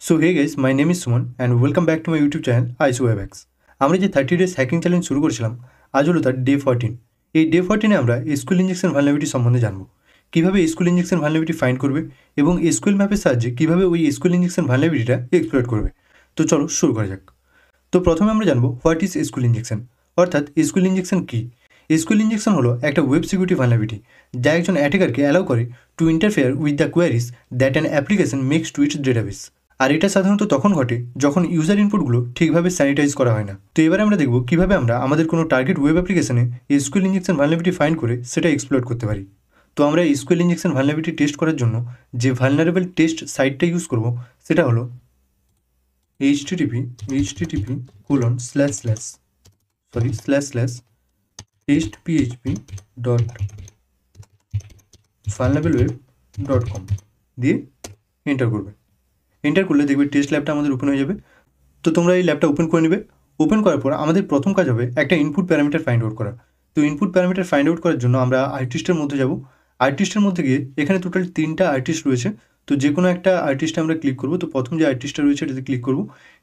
So hey guys, my name is Suman and welcome back to my YouTube channel ISOWebEx। আমরা যে 30 days hacking challenge শুরু করেছিলাম আজ হলো তার ডে 14। এই ডে 14 এ আমরা এসকিউএল ইনজেকশন ভালনারেবিলিটি সম্বন্ধে জানবো, কিভাবে এসকিউএল ইনজেকশন ভালনারেবিলিটি ফাইন্ড করবে এবং এসকিউএল ম্যাপের সাহায্যে কিভাবে ওই এসকিউএল ইনজেকশন ভালনারেবিলিটিটা এক্সপ্লয়েট করবে। তো চলো শুরু করা যাক। তো প্রথমে আমরা জানবো হোয়াট ইজ এসকিউএল ইনজেকশন, অর্থাৎ এসকিউএল ইনজেকশন কি। এসকিউএল ইনজেকশন হলো একটা ওয়েব সিকিউরিটি ভালনারেবিলিটি যা একজন অ্যাটাকারকে অ্যালাউ করে to interfere with the queries that an application makes to its database. আর এটা সাধারণত তখন ঘটে যখন ইউজার ইনপুটগুলো ঠিকভাবে স্যানিটাইজ করা হয় না। তো এবারে আমরা দেখব কিভাবে আমরা আমাদের কোনো টার্গেট ওয়েব অ্যাপ্লিকেশনে এসকিউএল ইনজেকশন ভালনারেবিলিটি ফাইন্ড করে সেটা এক্সপ্লয়েট করতে পারি। তো আমরা এসকিউএল ইনজেকশন ভালনারেবিলিটি টেস্ট করার জন্য যে ভালনারেবল টেস্ট সাইটটা ইউজ করব সেটা হলো http://testphp.vulnerableWeb.com দিয়ে এন্টার করবে। এন্টার করলে দেখবে টেস্ট ল্যাবটা আমাদের ওপেন হয়ে যাবে। তো তোমরা এই ল্যাবটা ওপেন করে নেবে। ওপেন করার পর আমাদের প্রথম কাজ হবে একটা ইনপুট প্যারামিটার ফাইন্ড আউট করা। তো ইনপুট প্যারামিটার ফাইন্ড আউট করার জন্য আমরা আর্টিস্টের মধ্যে যাব। আর্টিস্টের মধ্যে গিয়ে এখানে টোটাল 3টা আর্টিস্ট রয়েছে। তো যে কোনো একটা আর্টিস্টে আমরা ক্লিক করব। তো প্রথম যে আর্টিস্টটা রয়েছে এটাতে ক্লিক করব।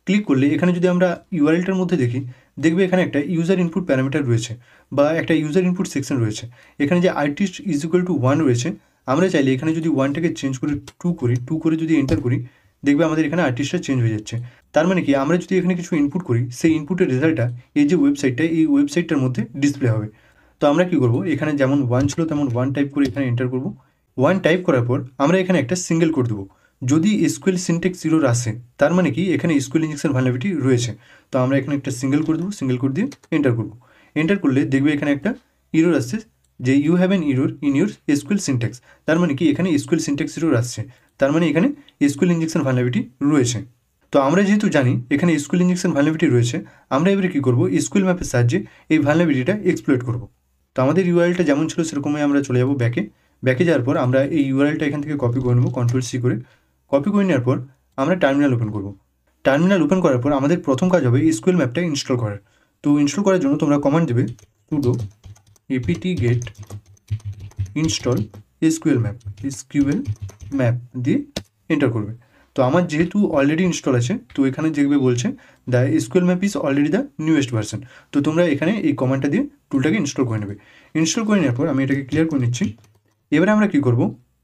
ক্লিক করলে এখানে যদি আমরা ইউআরএলটার মধ্যে দেখি, দেখবে এখানে একটা ইউজার ইনপুট প্যারামিটার রয়েছে বা একটা ইউজার ইনপুট সেকশন রয়েছে। এখানে যে আর্টিস্ট ইজ ইকুয়াল টু 1 রয়েছে, আমরা চাইলে এখানে যদি 1টাকে চেঞ্জ করে 2 করি, 2 করে যদি এন্টার করি, দেখবে আমাদের এখানে আর্টিস্টটা চেঞ্জ হয়ে যাচ্ছে। তার মানে কি আমরা যদি এখানে কিছু ইনপুট করি, সেই ইনপুটের রেজাল্টটা এই যে ওয়েবসাইটটা, এই ওয়েবসাইটটার মধ্যে ডিসপ্লে হবে। তো আমরা কি করব, এখানে যেমন 1 ছিল তেমন 1 টাইপ করে এখানে এন্টার করব। 1 টাইপ করার পর আমরা এখানে একটা সিঙ্গেল কোড দেবো। যদি এসকিউএল সিনট্যাক্স 0 আসে তার মানে কি এখানে এসকিউএল ইনজেকশন ভালনারেবিলিটি রয়েছে। তো আমরা এখানে একটা সিঙ্গেল কোড দেবো, সিঙ্গেল কোড দিয়ে এন্টার করব। এন্টার করলে দেখবে এখানে একটা ইরর আসছে যে you have an error in your SQL syntax. তার মানে কি এখানে এসকিউএল সিনট্যাক্স 0 আসছে, তার মানে এখানে এসকিউএল ইনজেকশন ভালনারেবিলিটি রয়েছে। তো আমরা যেহেতু জানি এখানে এসকিউএল ইনজেকশন ভালনারেবিলিটি রয়েছে, আমরা এবারে কী করবো, এসকিউএল ম্যাপের সাহায্যে এই ভালনারেবিলিটিটা এক্সপ্লয়েট করব। তো আমাদের ইউআরএলটা যেমন ছিল সেরকমই আমরা চলে যাব ব্যাকে। ব্যাকে যাওয়ার পর আমরা এই ইউআরএলটা এখান থেকে কপি করে নেব, Ctrl+C করে। কপি করে নেওয়ার পর আমরা টার্মিনাল ওপেন করব। টার্মিনাল ওপেন করার পর আমাদের প্রথম কাজ হবে এসকিউএল ম্যাপটা ইনস্টল করার। তো ইনস্টল করার জন্য তোমরা কমান্ড দেবে sudo apt-get install SQL map দিয়ে এন্টার করবে। তো আমার যেহেতু অলরেডি ইনস্টল আছে, তো এখানে দেখবে বলছে the SQL map is already the newest version. তো তোমরা এখানে এই কমান্ডটা দিয়ে টুলটাকে ইনস্টল করে নেবে। ইনস্টল করে নেওয়ার পর আমি এটাকে ক্লিয়ার করে নিচ্ছি। এবারে আমরা কী করব,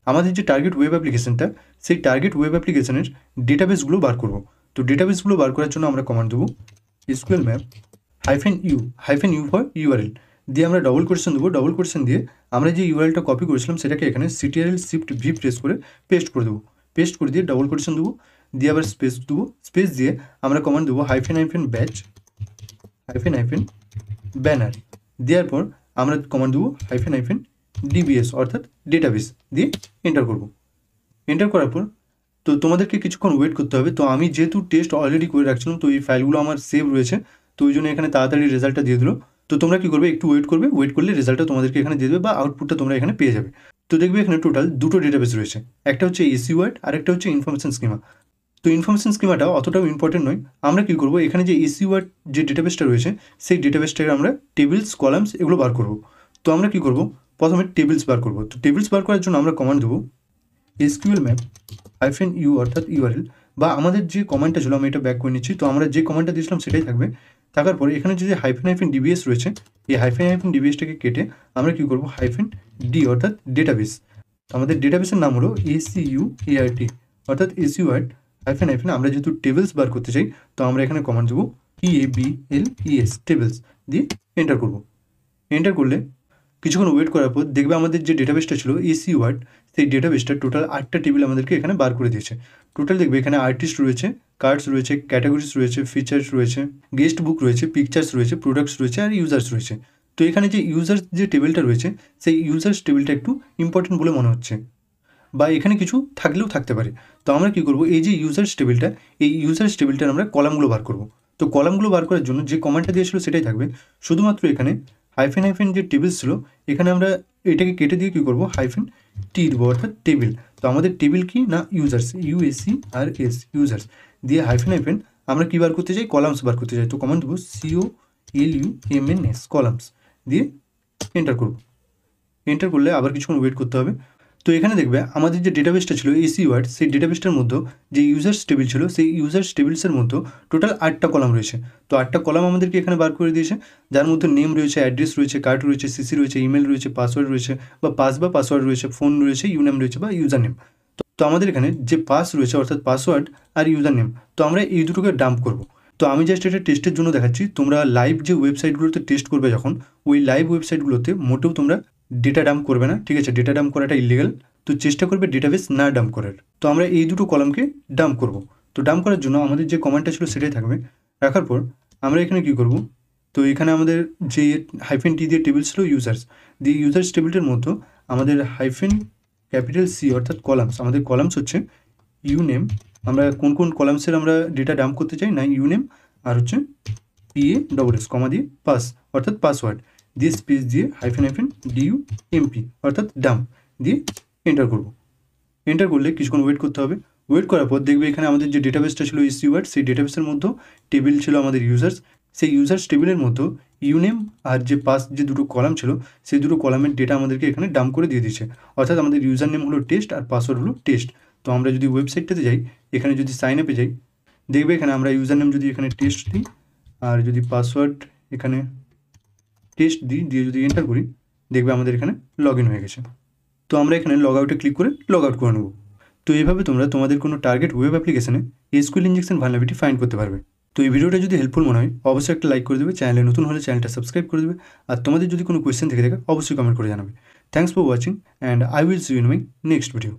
আমাদের যে টার্গেট ওয়েব অ্যাপ্লিকেশনটা, সেই টার্গেট ওয়েব অ্যাপ্লিকেশনের ডেটাবেসগুলো বার করব। তো ডেটাবেসগুলো বার করার জন্য আমরা কমান্ড দেবো SQL map -u for URL দিয়ে আমরা ডবল কোটেশন দেবো। ডবল কোটেশন দিয়ে আমরা যে ইউআরএলটা কপি করেছিলাম সেটাকে এখানে Ctrl+Shift+V প্রেস করে পেস্ট করে দেবো। পেস্ট করে দিয়ে ডবল কোটেশন দেবো, দিয়ে আবার স্পেস দেবো। স্পেস দিয়ে আমরা কমান্ড দেবো -batch -banner। দেওয়ার পর আমরা কমান্ড দেবো -dbs অর্থাৎ ডেটাবেস দিয়ে এন্টার করব। এন্টার করার পর তো তোমাদেরকে কিছুক্ষণ ওয়েট করতে হবে। তো আমি যেহেতু টেস্ট অলরেডি করে রাখছিলাম, তো এই ফাইলগুলো আমার সেভ রয়েছে, তো ওই জন্য এখানে তাড়াতাড়ি রেজাল্টটা দিয়ে দিল। তো তোমরা কী করবে, একটু ওয়েট করবে, ওয়েট করলে রেজাল্টটা তোমাদেরকে এখানে দিয়ে দেবে বা আউটপুটটা তোমরা এখানে পেয়ে যাবে। তো দেখবে এখানে টোটাল 2টো ডেটাবেস রয়েছে, একটা হচ্ছে এসইউআর্ট আর একটা হচ্ছে ইনফরমেশন স্কিমা। তো ইনফরমেশন স্কিমাটা অতটাও ইম্পর্টেন্ট নয়। আমরা কী করবো, এখানে যে এসইউআর্ট যে ডেটাবেসটা রয়েছে সেই ডেটাবেসটাকে আমরা টেবিলস, কলামস এগুলো বার করব। তো আমরা কী করব, প্রথমে টেবিলস বার করব। তো টেবিলস বার করার জন্য আমরা কমান্ড দেবো SQL map -u অর্থাৎ ইউআরএল, বা আমাদের যে কমান্ডটা ছিল আমি এটা ব্যাক করে নিচ্ছি। তো আমরা যে কমান্ডটা দিয়েছিলাম সেটাই থাকবে। থাকার পরে এখানে যে -dbs রয়েছে, এই -dbsটাকে কেটে আমরা কী করবো, -d অর্থাৎ ডেটাবেস। আমাদের ডেটাবেসের নাম হলো ACUART অর্থাৎ এসইউআর্ট - আমরা যেহেতু টেবিলস বার করতে চাই, তো আমরা এখানে কমান্ড দেবো TABLES টেবিলস দিয়ে এন্টার করব। এন্টার করলে কিছুক্ষণ ওয়েট করার পর দেখবে আমাদের যে ডেটাবেসটা ছিল এসইউআর্ট, সেই ডেটাবেসটা টোটাল 8টা টেবিল আমাদেরকে এখানে বার করে দিয়েছে। টোটাল দেখবে এখানে আর্টিস্ট রয়েছে, কার্ডস রয়েছে, ক্যাটাগরিজ রয়েছে, ফিচার্স রয়েছে, গেস্ট বুক রয়েছে, পিকচার্স রয়েছে, প্রোডাক্টস রয়েছে আর ইউজার্স রয়েছে। তো এখানে যে ইউজার্স যে টেবিলটা রয়েছে সেই ইউজার্স টেবিলটা একটু ইম্পর্টেন্ট বলে মনে হচ্ছে, বা এখানে কিছু থাকলেও থাকতে পারে। তো আমরা কী করবো, এই যে ইউজার্স টেবিলটা, এই ইউজার্স টেবিলটার আমরা কলামগুলো বার করব। তো কলামগুলো বার করার জন্য যে কমান্ডটা দিয়েছিল সেটাই থাকবে, শুধুমাত্র এখানে হাইফেন যে টেবিলস ছিল এখানে আমরা এটাকে কেটে দিয়ে কী করবো, -t দেবো অর্থাৎ টেবিল। তো আমাদের টেবিল কি না, ইউজার্স, UACRS ইউজার্স দিয়ে হাইফেন আমরা কী বার করতে চাই, কলামস বার করতে চাই। তো কমান্ড দেবো COLUMNS কলামস দিয়ে এন্টার করব। এন্টার করলে আবার কিছুক্ষণ ওয়েট করতে হবে। তো এখানে দেখবে আমাদের যে ডেটাবেসটা ছিল এসি ওয়ার্ড, সেই ডেটাবেসটার মধ্যে যে ইউজার্স টেবিল ছিল সেই ইউজার্স টেবিলসের মধ্যে টোটাল 8টা কলাম রয়েছে। তো 8টা কলাম আমাদেরকে এখানে বার করে দিয়েছে, যার মধ্যে নেম রয়েছে, অ্যাড্রেস রয়েছে, কার্ড রয়েছে, সিসি রয়েছে, ইমেল রয়েছে, পাসওয়ার্ড রয়েছে বা পাসওয়ার্ড রয়েছে, ফোন রয়েছে, ইউনেম রয়েছে বা ইউজার নেম। তো আমাদের এখানে যে পাস রয়েছে অর্থাৎ পাসওয়ার্ড আর ইউজার নেম, তো আমরা এই দুটোকে ডাম্প করব। তো আমি জাস্ট এটা টেস্টের জন্য দেখাচ্ছি। তোমরা লাইভ যে ওয়েবসাইটগুলোতে টেস্ট করবে যখন, ওই লাইভ ওয়েবসাইটগুলোতে মোটেও তোমরা ডেটা ডাম্প করবে না, ঠিক আছে? ডেটা ডাম্প করাটা ইলিগাল। তো চেষ্টা করবে ডেটাবেস না ডাম্প করার। তো আমরা এই দুটো কলামকে ডাম্প করব। তো ডাম্প করার জন্য আমাদের যে কমান্ডটা ছিল সেটাই থাকবে। রাখার পর আমরা এখানে কি করব, তো এখানে আমাদের যে হাইফেন টি দিয়ে টেবিল ছিল ইউজার্স, দিয়ে ইউজার্স টেবিলটার মধ্যে আমাদের হাইফেন ক্যাপিটাল সি অর্থাৎ কলামস, আমাদের কলামস হচ্ছে ইউনেম। আমরা কোন কোন কলামসের আমরা ডেটা ডাম্প করতে চাই না, ইউনেম আর হচ্ছে PA কমা দিয়ে পাস অর্থাৎ পাসওয়ার্ড দিয়ে স্পেস দিয়ে হাইফেন DUMP অর্থাৎ ডাম্প দিয়ে এন্টার করব। এন্টার করলে কিছুক্ষণ ওয়েট করতে হবে। ওয়েট করার পর দেখবে এখানে আমাদের যে ডেটাবেসটা ছিল এসি ওয়ার্ড, সেই ডেটাবেসের মধ্যে টেবিল ছিল আমাদের ইউজার্স, সেই ইউজার্স টেবিলের মধ্যে ইউনেম আর যে পাস যে দুটো কলাম ছিল সেই দুটো কলামের ডেটা আমাদেরকে এখানে ডাম্প করে দিয়ে দিচ্ছে। অর্থাৎ আমাদের ইউজার নেম হলো টেস্ট আর পাসওয়ার্ড হলো টেস্ট। তো আমরা যদি ওয়েবসাইটটাতে যাই, এখানে যদি সাইন আপে যাই, দেখবে এখানে আমরা ইউজার নেম যদি এখানে টেস্ট দিই আর যদি পাসওয়ার্ড এখানে টেস্ট দিই, দিয়ে যদি এন্টার করি, দেখবে আমাদের এখানে লগ ইন হয়ে গেছে। তো আমরা এখানে লগ আউটে ক্লিক করে লগ আউট করে নেব। তো এইভাবে তোমরা তোমাদের কোনো টার্গেট ওয়েব অ্যাপ্লিকেশনে এসকিউএল ইনজেকশন ভালনারেবিলিটি ফাইন্ড করতে পারবে। তো এই ভিডিওটা যদি হেল্পফুল মনে হয় অবশ্যই একটা লাইক করে দেবে, চ্যানেলে নতুন হলে চ্যানেলটা সাবস্ক্রাইব করে দেবে, আর তোমাদের যদি কোনো কোয়েশ্চেন থেকে থাকে অবশ্যই কমেন্ট করে জানাবে। Thanks for watching and I will see you in my next video.